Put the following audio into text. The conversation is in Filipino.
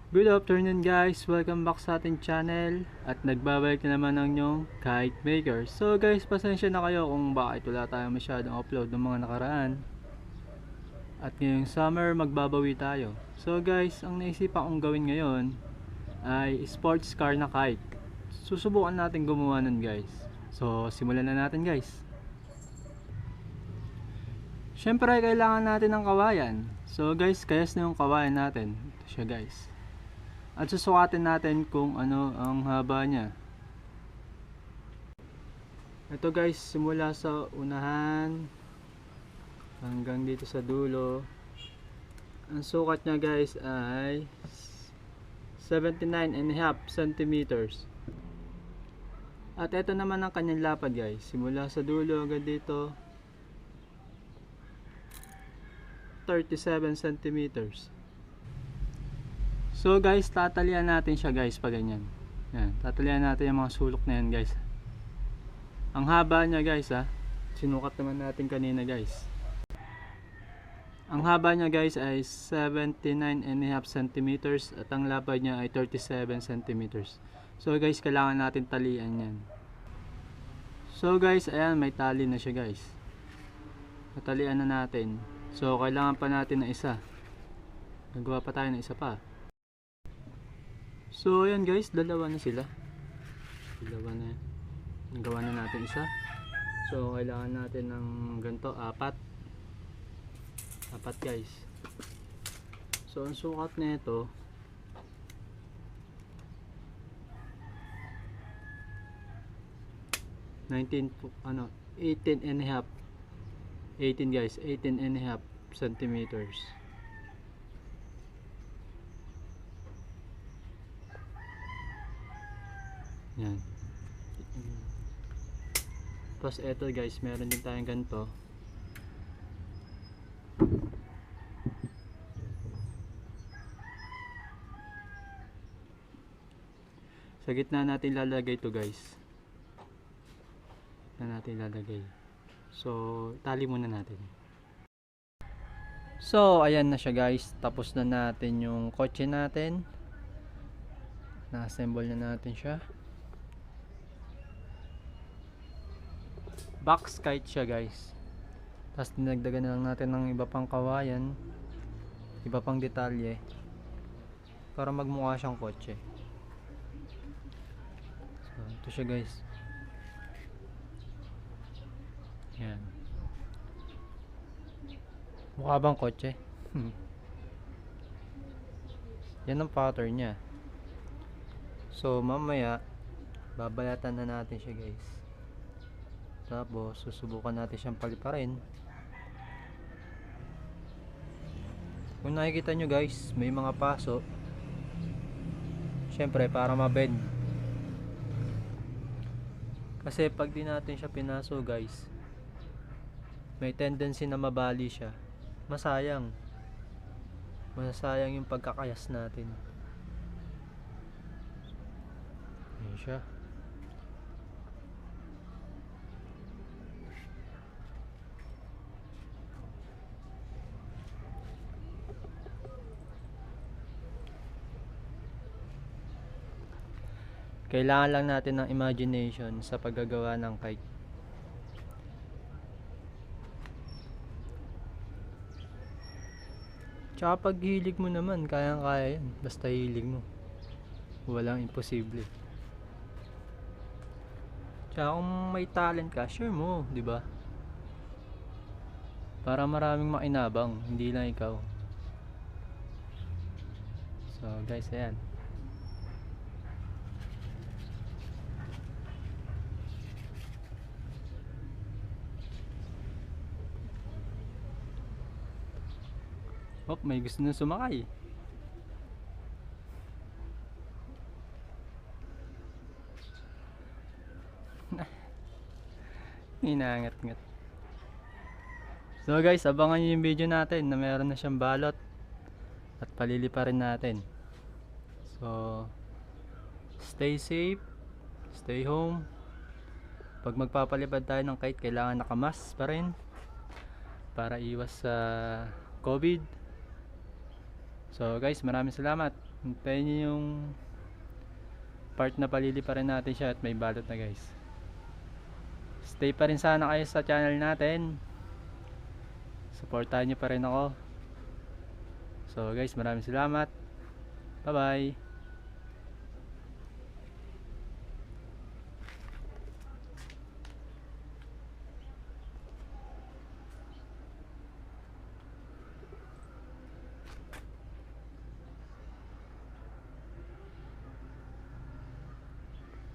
Good afternoon guys, welcome back sa ating channel at nagbabalik na naman ang inyong Kite Maker. So guys, pasensya na kayo kung bakit wala tayong masyadong upload ng mga nakaraan. At ngayong summer magbabawi tayo. So guys, ang naisipan kong gawin ngayon ay sports car na kite. Susubukan natin gumawa nun guys. So simulan na natin guys. Syempre kailangan natin ng kawayan. So guys, kayas na yung kawayan natin. Ito siya guys. At susukatin natin kung ano ang haba niya. Ito guys, simula sa unahan hanggang dito sa dulo. Ang sukat niya guys ay 79.5 centimeters. At ito naman ang kanyang lapad guys. Simula sa dulo hanggang dito 37 centimeters. So guys, tatalian natin siya guys pag ganyan. Yan, tatalian natin yung mga sulok na yan guys. Ang haba niya guys sinukat naman natin kanina guys. Ang haba niya guys ay 79.5 centimeters at ang lapad niya ay 37 centimeters. So guys, kailangan natin talian yan. So guys, ayan, may tali na siya guys. Natalian na natin. So kailangan pa natin na isa. Nagawa pa tayo ng isa pa. So ayan guys, dalawa na sila. Dalawa na. Nagawa na natin isa. So kailangan natin ng ganito, apat guys. So ang sukat nito 18 guys, 18.5 centimeters. Yan. Tapos eto guys, meron din tayong ganito. Sa gitna natin lalagay to guys. Na natin lalagay. So, tali muna natin. So, ayan na siya guys. Tapos na natin yung kotse natin. Na-assemble na natin siya. Box kite siya guys. Tapos dinagdagan na lang natin ng iba pang kawayan, iba pang detalye para magmukha siyang kotse. So ito siya guys. Yan. Mukha bang kotse? Yan ang pattern niya. So mamaya babalatan na natin siya guys. Tapos susubukan natin siyang paliparin. Kung nakikita nyo guys, may mga paso. Syempre para mabend. Kasi pag di natin siya pinaso guys, may tendency na mabali siya. Masayang. Masayang yung pagkakayas natin. Ayan siya. Kailangan lang natin ng imagination sa paggagawa ng kite. Tsaka pag hilig mo naman, kayang-kaya yan. Basta hilig mo. Walang imposible. Tsaka kung may talent ka, share mo, di ba? Para maraming makinabang, hindi lang ikaw. So guys, ayan. Oh, may gusto na sumakay. Inangat-ngat. So guys, abangan nyo yung video natin na meron na siyang balot at paliliparin natin. So stay safe, stay home. Pag magpapalipad tayo ng kite, kailangan nakamask pa rin para iwas sa COVID. So guys, maraming salamat. Hintayin nyo yung part na palili pa rin natin siya at may balot na guys. Stay pa rin sana kayo sa channel natin. Supportahan nyo pa rin ako. So guys, maraming salamat. Bye bye.